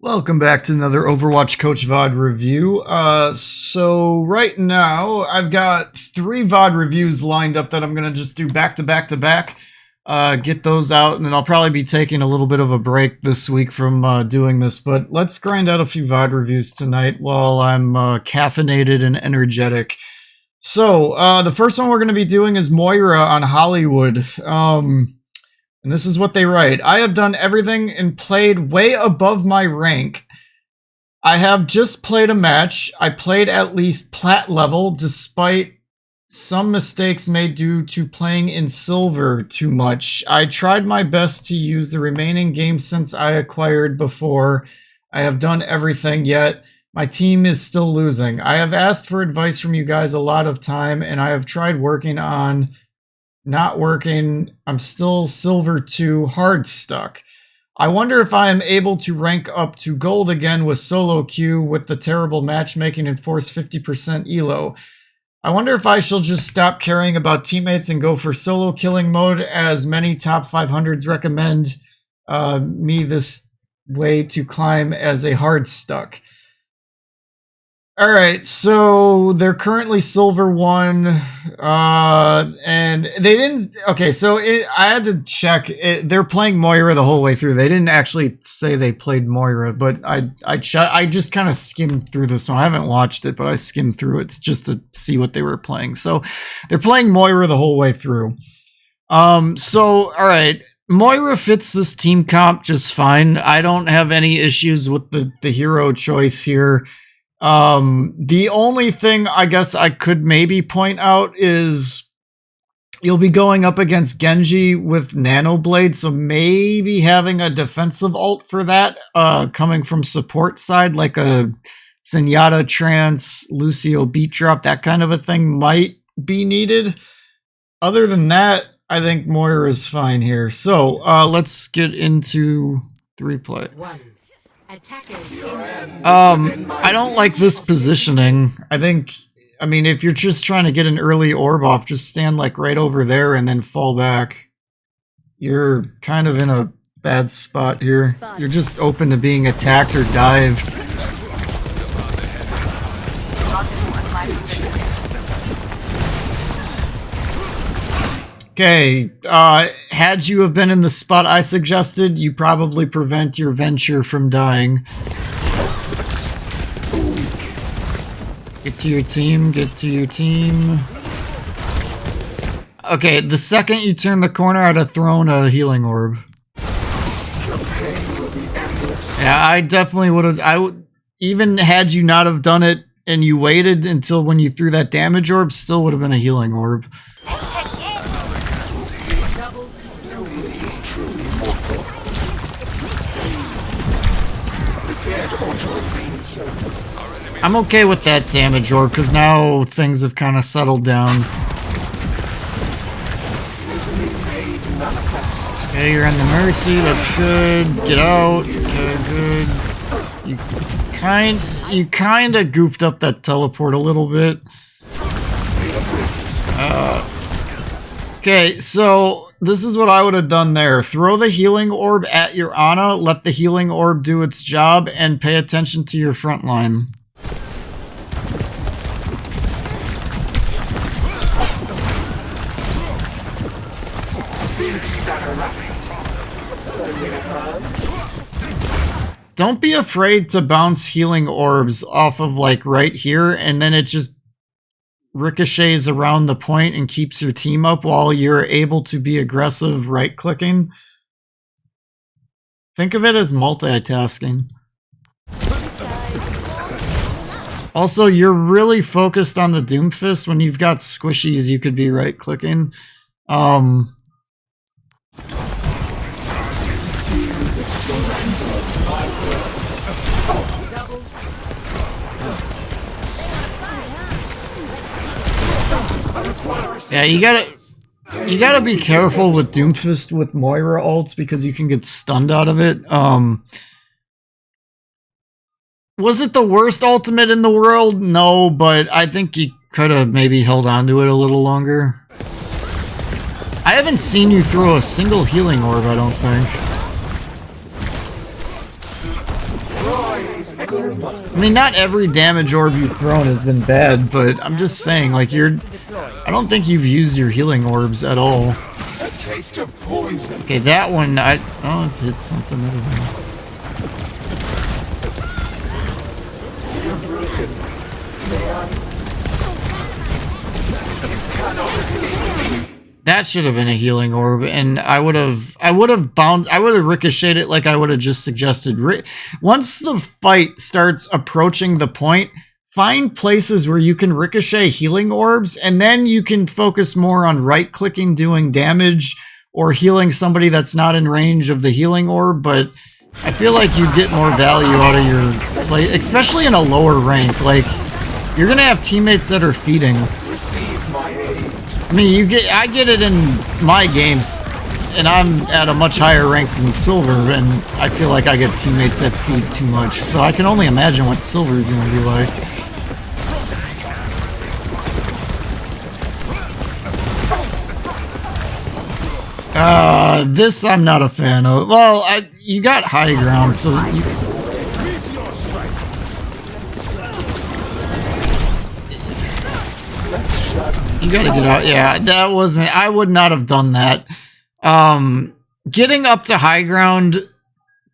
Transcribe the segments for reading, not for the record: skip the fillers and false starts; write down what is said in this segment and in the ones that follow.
Welcome back to another Overwatch Coach VOD review. So right now, I've got 3 VOD reviews lined up that I'm going to just do back to back to back. Get those out, and then I'll probably be taking a little bit of a break this week from doing this. But let's grind out a few VOD reviews tonight while I'm caffeinated and energetic. So, the first one we're going to be doing is Moira on Hollywood. And this is what they write. I have done everything and played way above my rank. I have just played a match. I played at least plat level despite some mistakes made due to playing in silver too much. I tried my best to use the remaining games since I acquired before. I have done everything, yet my team is still losing. I have asked for advice from you guys a lot of time, and I have tried working on not working. I'm still silver 2 hard stuck. I wonder if I am able to rank up to gold again with solo queue with the terrible matchmaking and force 50% elo. I wonder if I shall just stop caring about teammates and go for solo killing mode, as many top 500s recommend me this way to climb as a hard stuck. Alright, so they're currently silver 1, and they didn't, okay, so I had to check, they're playing Moira the whole way through. They didn't actually say they played Moira, but I just kind of skimmed through this one. I haven't watched it, but I skimmed through it just to see what they were playing. So they're playing Moira the whole way through. Alright, Moira fits this team comp just fine. I don't have any issues with the hero choice here. The only thing I guess I could maybe point out is you'll be going up against Genji with Nano Blade, so maybe having a defensive ult for that, coming from support side, like a Zenyatta Trance, Lucio Beat Drop, that kind of a thing might be needed. Other than that, I think Moira is fine here. So, let's get into the replay. I don't like this positioning. I mean, if you're just trying to get an early orb off, just stand like right over there and then fall back. You're kind of in a bad spot here. You're just open to being attacked or dived. Okay, had you have been in the spot I suggested, you probably prevent your venture from dying. Get to your team, get to your team. Okay, the second you turn the corner, I'd have thrown a healing orb. Yeah, I definitely would have, even had you not have done it and you waited until when you threw that damage orb, still would have been a healing orb. I'm okay with that damage orb because now things have kind of settled down. Okay, you're in the Mercy, that's good. Get out. Okay, good. You kind of goofed up that teleport a little bit. Okay, so this is what I would have done there. Throw the healing orb at your Ana, let the healing orb do its job, and pay attention to your front line. Don't be afraid to bounce healing orbs off of like right here, and then it just ricochets around the point and keeps your team up while you're able to be aggressive right-clicking. Think of it as multitasking. Also, you're really focused on the Doomfist. When you've got squishies, you could be right-clicking. Yeah, you gotta be careful with Doomfist with Moira ults because you can get stunned out of it. Was it the worst ultimate in the world? No, but I think you could have maybe held on to it a little longer. I haven't seen you throw a single healing orb, I don't think. I mean, not every damage orb you've thrown has been bad, but I'm just saying, like, I don't think you've used your healing orbs at all. A taste of poison. Okay, that one, oh, it's hit something. I don't know. That should have been a healing orb, and I would have ricocheted it like I would have just suggested. Once the fight starts approaching the point, find places where you can ricochet healing orbs, and then you can focus more on right-clicking, doing damage, or healing somebody that's not in range of the healing orb, but I feel like you get more value out of your play, especially in a lower rank. Like, you're gonna have teammates that are feeding. I mean, I get it in my games, and I'm at a much higher rank than silver, and I feel like I get teammates that feed too much. So I can only imagine what silver is going to be like. This I'm not a fan of. Well, you got high ground, so you gotta get out. Yeah, that wasn't... I would not have done that. Getting up to high ground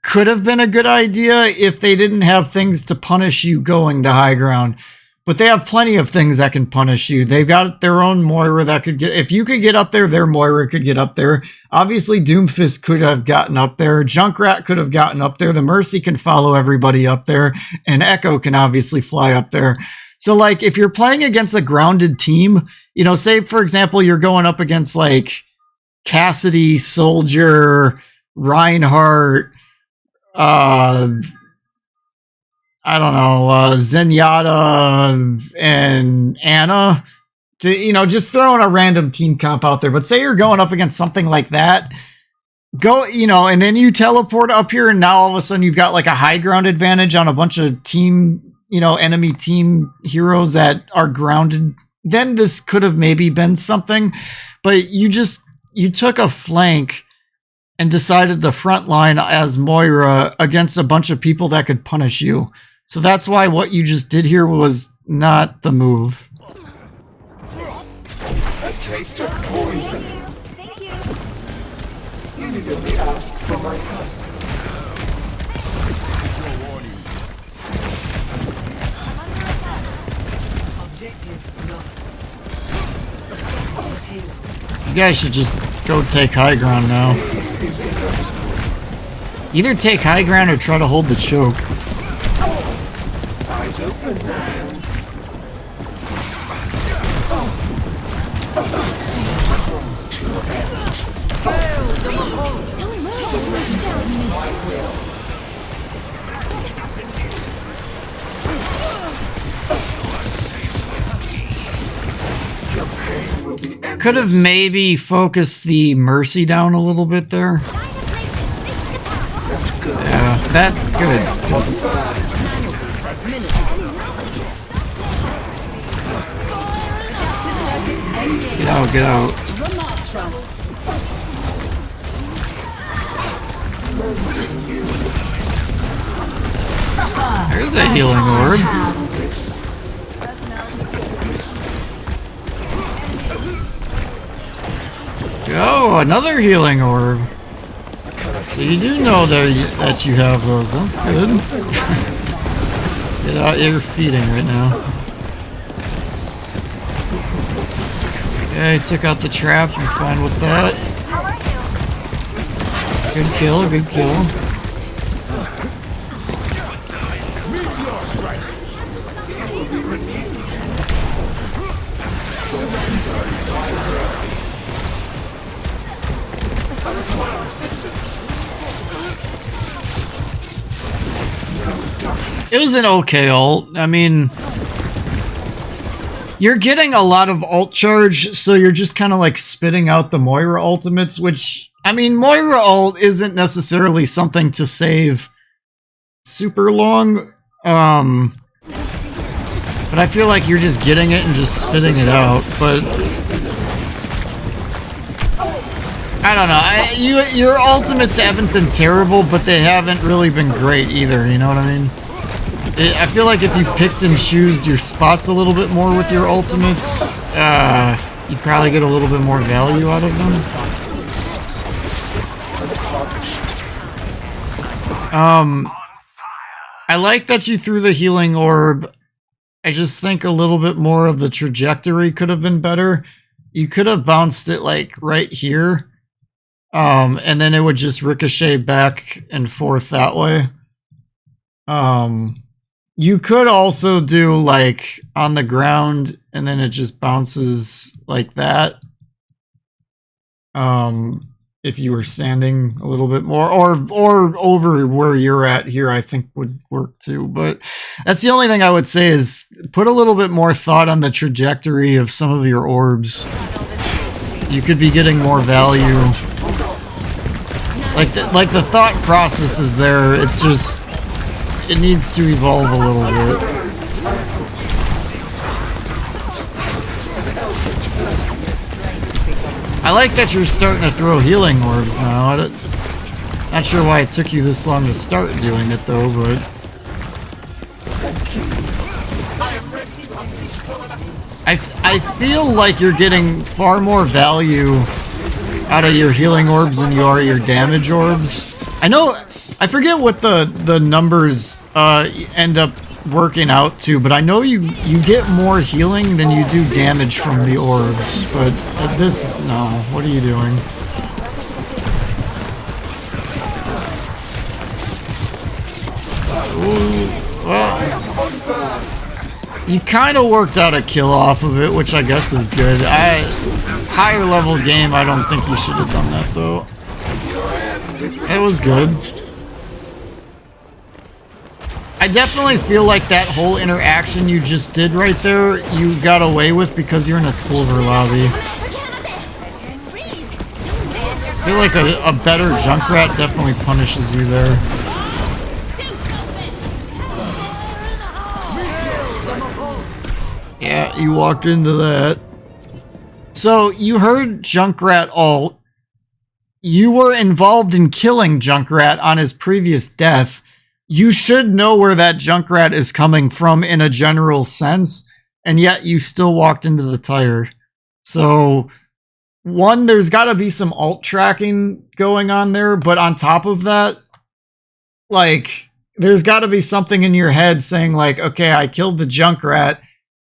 could have been a good idea if they didn't have things to punish you going to high ground. But they have plenty of things that can punish you. They've got their own Moira that could get... If you could get up there, their Moira could get up there. Obviously, Doomfist could have gotten up there. Junkrat could have gotten up there. The Mercy can follow everybody up there. And Echo can obviously fly up there. So, like, if you're playing against a grounded team, you know, say, for example, you're going up against, like, Cassidy, Soldier, Reinhardt, I don't know, Zenyatta, and Anna, you know, just throwing a random team comp out there. But say you're going up against something like that, you know, and then you teleport up here, and now all of a sudden you've got, like, a high ground advantage on a bunch of team... you know, enemy team heroes that are grounded, then this could have maybe been something. But you took a flank and decided to front line as Moira against a bunch of people that could punish you. So that's why what you just did here was not the move. A taste of poison. Thank you. You needed to ask for my help. You guys should just go take high ground now. Either take high ground or try to hold the choke. Eyes open. Could have maybe focused the Mercy down a little bit there. Yeah, that good. Get out, get out. There's a healing orb. Oh, another healing orb. So you do know that you have those. That's good. Get out, you're feeding right now. Okay, took out the trap. I'm fine with that. Good kill, good kill. It was an okay ult. I mean, you're getting a lot of ult charge, so you're just kind of like spitting out the Moira ultimates, which, I mean, Moira ult isn't necessarily something to save super long, but I feel like you're just getting it and just spitting it out, but I don't know. Your ultimates haven't been terrible, but they haven't really been great either. You know what I mean? I feel like if you picked and choosed your spots a little bit more with your ultimates, you'd probably get a little bit more value out of them. I like that you threw the healing orb. I just think a little bit more of the trajectory could have been better. You could have bounced it like right here, and then it would just ricochet back and forth that way. You could also do like on the ground and then it just bounces like that. If you were standing a little bit more, or over where you're at here, I think would work too. But that's the only thing I would say is put a little bit more thought on the trajectory of some of your orbs. You could be getting more value. Like the thought process is there. It's just it needs to evolve a little bit. I like that you're starting to throw healing orbs now. Not sure why it took you this long to start doing it though, but I feel like you're getting far more value out of your healing orbs than you are your damage orbs. I forget what the numbers end up working out to, but I know you get more healing than you do damage from the orbs. But this, no, what are you doing? Ooh, well, you kind of worked out a kill off of it, which I guess is good. Higher level game, I don't think you should have done that though. It was good. I definitely feel like that whole interaction you just did right there, you got away with because you're in a silver lobby. I feel like a better Junkrat definitely punishes you there. Yeah, you walked into that. So, you heard Junkrat ult. You were involved in killing Junkrat on his previous death. You should know where that Junkrat is coming from in a general sense, and yet you still walked into the tire. So, one, there's got to be some alt tracking going on there, but on top of that, like, there's got to be something in your head saying, like, okay, I killed the Junkrat.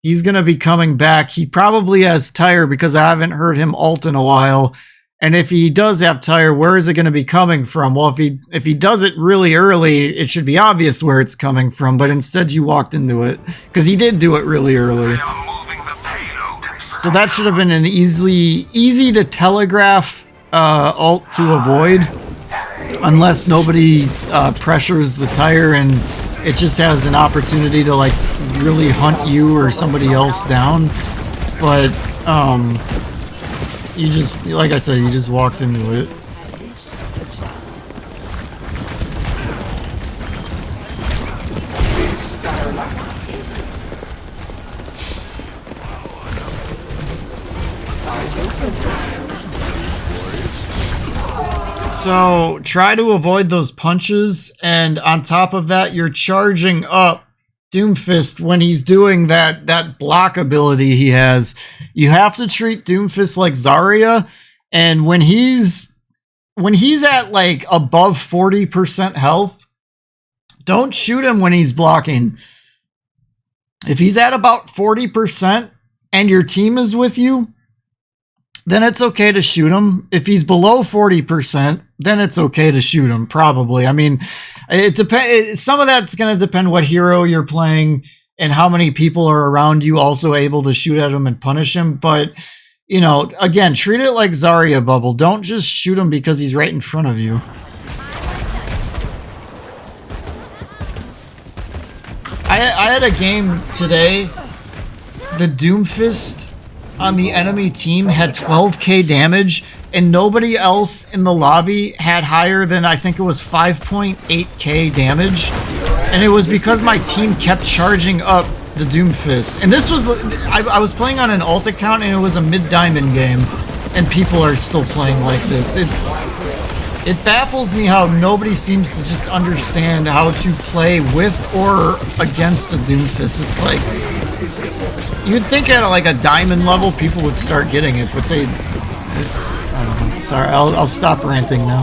He's going to be coming back. He probably has tire because I haven't heard him ult in a while. And if he does have tire, where is it going to be coming from? Well, if he does it really early, it should be obvious where it's coming from. But instead, you walked into it because he did do it really early. So that should have been an easy to telegraph ult to avoid, unless nobody pressures the tire and it just has an opportunity to like really hunt you or somebody else down. But you just, like I said, you just walked into it. So try to avoid those punches, and on top of that, you're charging up Doomfist when he's doing that block ability he has. You have to treat Doomfist like Zarya, and when he's at like above 40% health, don't shoot him when he's blocking. If he's at about 40% and your team is with you, then it's okay to shoot him. If he's below 40%, then it's okay to shoot him, probably. I mean, it depends. Some of that's going to depend what hero you're playing and how many people are around you also able to shoot at him and punish him. But, you know, again, treat it like Zarya Bubble. Don't just shoot him because he's right in front of you. I had a game today. The Doomfist on the enemy team had 12k damage, and nobody else in the lobby had higher than, I think it was 5.8k damage. And it was because my team kept charging up the Doomfist. And this was, I was playing on an alt account, and it was a mid-diamond game. and people are still playing like this. It baffles me how nobody seems to just understand how to play with or against a Doomfist. It's like, you'd think at like a diamond level people would start getting it, but I don't know. Sorry, I'll stop ranting now.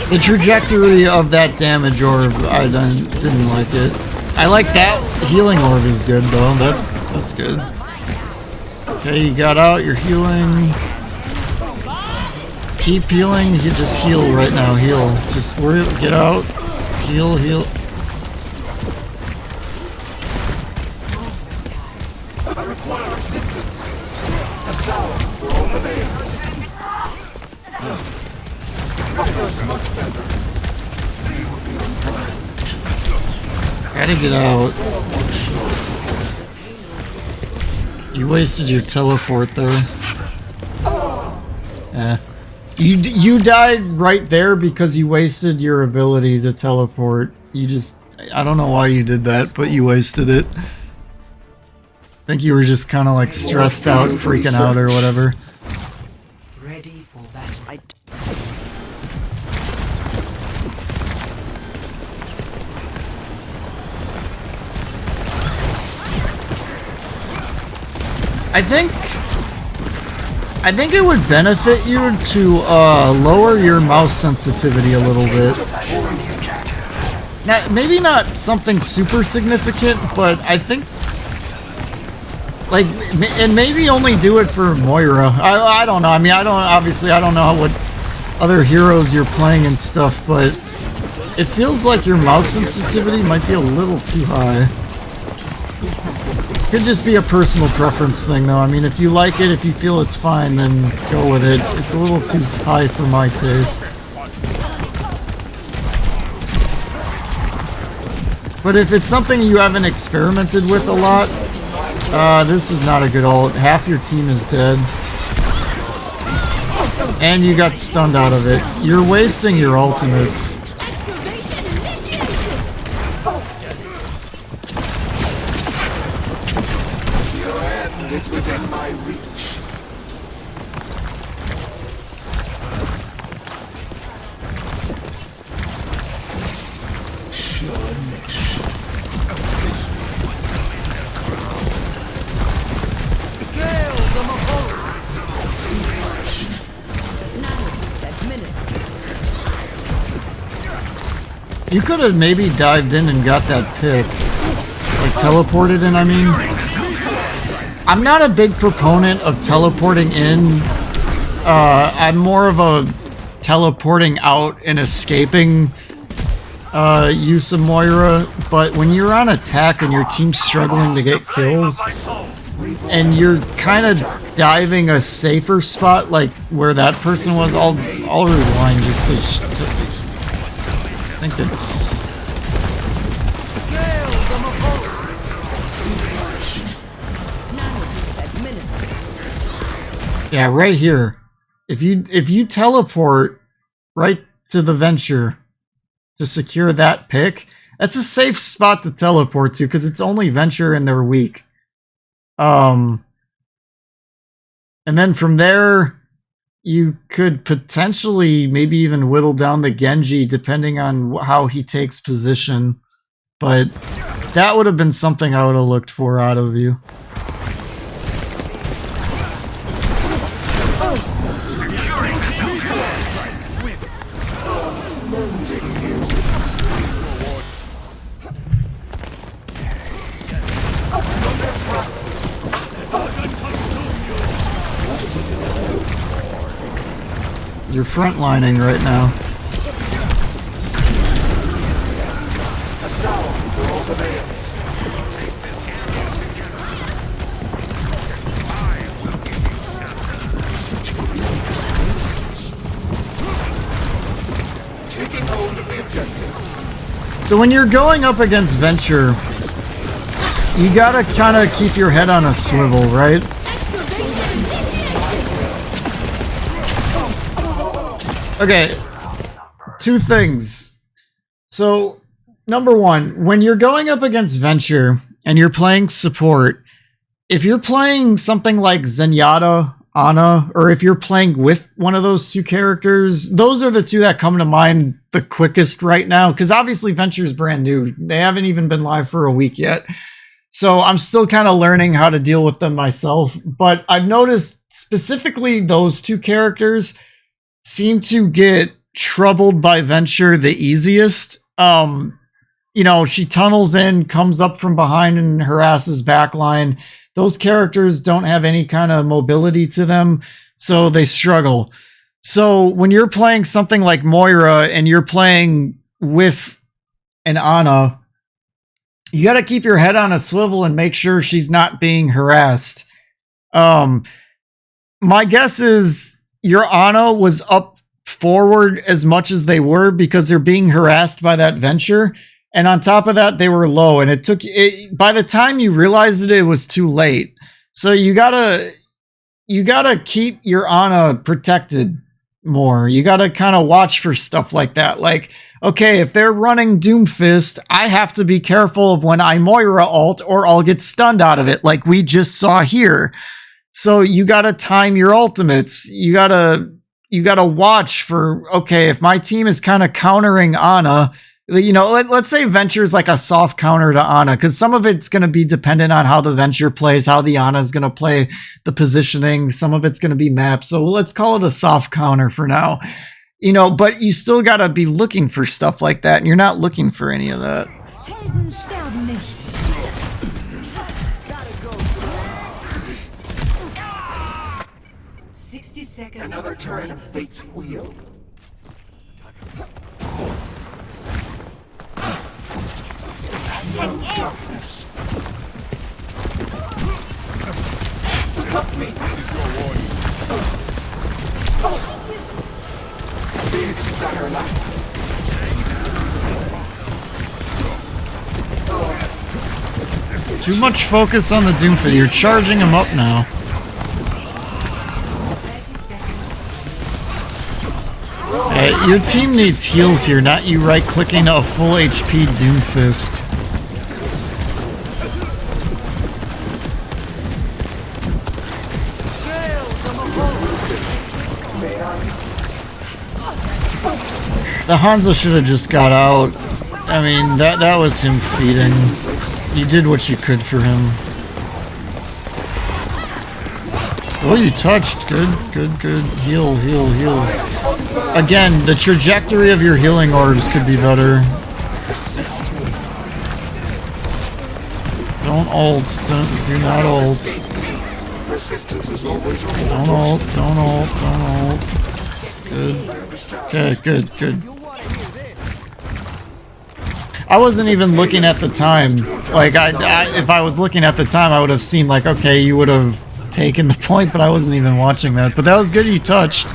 The trajectory of that damage orb, I didn't like it. I like that healing orb is good though. That's good. Okay, you got out. You're healing. Keep healing. You just heal right now. Heal. Just worry. Get out. Heal. Heal. I require assistance. A salve for all the veins. That's much better. Gotta get out. You wasted your teleport though. You died right there because you wasted your ability to teleport. I don't know why you did that, but you wasted it. I think you were just kind of like stressed out, freaking out or whatever. Ready for battle. I think it would benefit you to lower your mouse sensitivity a little bit. Now, maybe not something super significant, but I think, like, and maybe only do it for Moira. I don't know. I mean, I don't know what other heroes you're playing and stuff, but it feels like your mouse sensitivity might be a little too high. Could just be a personal preference thing though. I mean, if you like it, if you feel it's fine, then go with it. It's a little too high for my taste. But if it's something you haven't experimented with a lot, this is not a good ult. Half your team is dead. And you got stunned out of it. You're wasting your ultimates. It's within my reach. You could have maybe dived in and got that pick. Like teleported in, I mean. I'm not a big proponent of teleporting in. I'm more of a teleporting out and escaping use of Moira. But when you're on attack and your team's struggling to get kills, and you're kind of diving a safer spot, like where that person was, I'll rewind just to I think it's. Yeah, right here. If you teleport right to the Venture to secure that pick, that's a safe spot to teleport to because it's only Venture and they're weak. And then from there, you could potentially maybe even whittle down the Genji depending on how he takes position. But that would have been something I would have looked for out of you. You're frontlining right now. Taking hold of the objective. So when you're going up against Venture, you gotta kind of keep your head on a swivel, right? Okay, two things. So number one, when you're going up against Venture and you're playing support, if you're playing something like Zenyatta, Ana, or if you're playing with one of those two characters, those are the two that come to mind the quickest right now, because obviously Venture's brand new. They haven't even been live for a week yet. So I'm still kind of learning how to deal with them myself. But I've noticed specifically those two characters seem to get troubled by Venture the easiest. You know, she tunnels in, comes up from behind and harasses backline. Those characters don't have any kind of mobility to them, so they struggle. So when you're playing something like Moira and you're playing with an Ana, you got to keep your head on a swivel and make sure she's not being harassed. My guess is your Ana was up forward as much as they were because they're being harassed by that Venture. And on top of that, they were low, and it took by the time you realized it was too late. So you gotta keep your Ana protected more. You gotta kind of watch for stuff like that. Like, okay, if they're running Doomfist, I have to be careful of when I Moira ult, or I'll get stunned out of it, like we just saw here. So you gotta time your ultimates. You gotta watch for, okay, if my team is kind of countering Ana. You know, let's say Venture is like a soft counter to Ana, because some of it's going to be dependent on how the Venture plays, how the Ana is going to play, the positioning. Some of it's going to be mapped. So let's call it a soft counter for now. You know, but you still got to be looking for stuff like that, and you're not looking for any of that. Helden sterben nicht. 60 seconds. Another turn of fate's wheel. No darkness. Help me. This is your warning. Big starlight. Too much focus on the Doomfist. You're charging him up now. 30 seconds. Your team needs heals here, not you right-clicking a full HP Doomfist. The Hanzo should have just got out. I mean, that was him feeding. You did what you could for him. Oh, you touched. Good. Heal. Again, the trajectory of your healing orbs could be better. Don't ult. Do not ult. Resistance is always Don't ult. Good. I wasn't even looking at the time. Like, if I was looking at the time, I would have seen, like, okay, you would have taken the point, but I wasn't even watching that. But that was good you touched.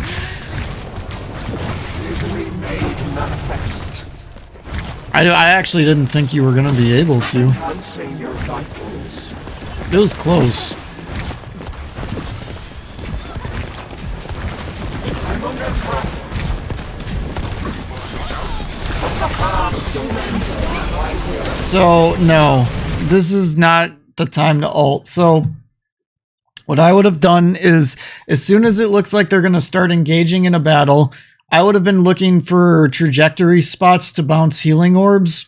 I actually didn't think you were going to be able to. It was close. So, no, this is not the time to ult. So, what I would have done is, as soon as it looks like they're going to start engaging in a battle, I would have been looking for trajectory spots to bounce healing orbs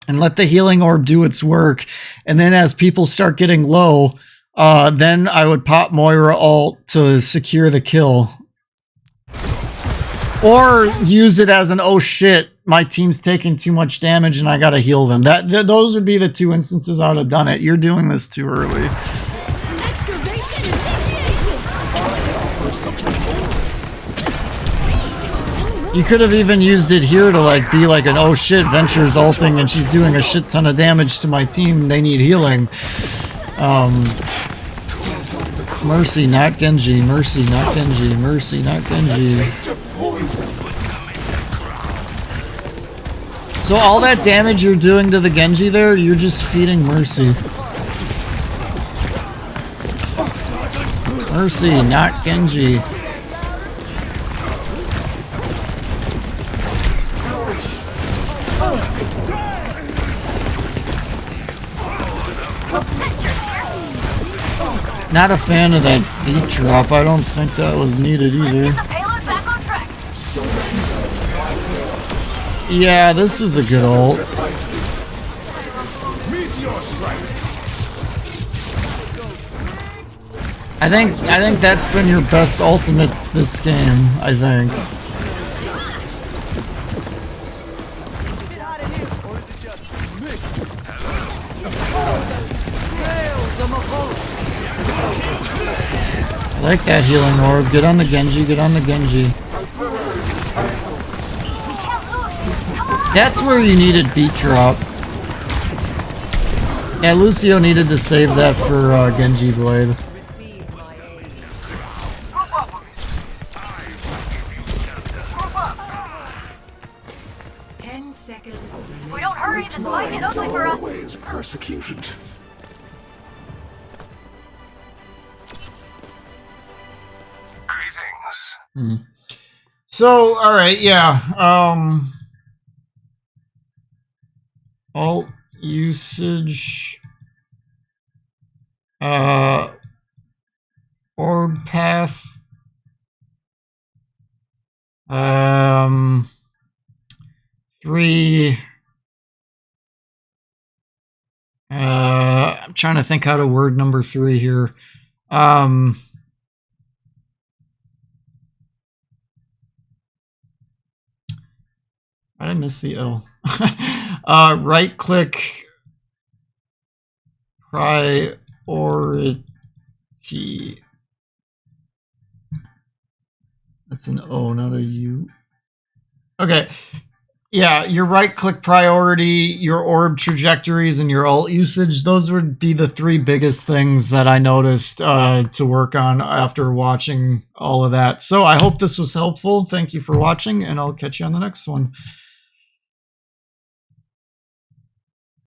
and let the healing orb do its work. And then as people start getting low, then I would pop Moira ult to secure the kill. Or use it as an, oh shit, my team's taking too much damage and I gotta heal them. Those would be the two instances I would have done it. You're doing this too early. Excavation initiation. You could have even used it here to like be like an, oh shit, Venture's ulting and she's doing a shit ton of damage to my team. They need healing. Mercy, not Genji. Mercy, not Genji. Mercy, not Genji. So all that damage you're doing to the Genji there, you're just feeding Mercy. Mercy, not Genji. Not a fan of that beat drop. I don't think that was needed either. Yeah, this is a good ult. I think that's been your best ultimate this game, I think. I like that healing orb. Get on the Genji, get on the Genji. That's where you needed beat drop. Yeah, Lucio needed to save that for Genji Blade. 10 seconds. If we don't hurry, this might get ugly for us. Always persecuted. Greetings. So, alright, yeah. Alt usage. Orb path. Three. I'm trying to think how to word number 3 here. Why did I miss the L? Right click priority. That's an O, not a U. Okay. Yeah, your right click priority, your orb trajectories, and your ult usage. Those would be the 3 biggest things that I noticed to work on after watching all of that. So I hope this was helpful. Thank you for watching, and I'll catch you on the next one.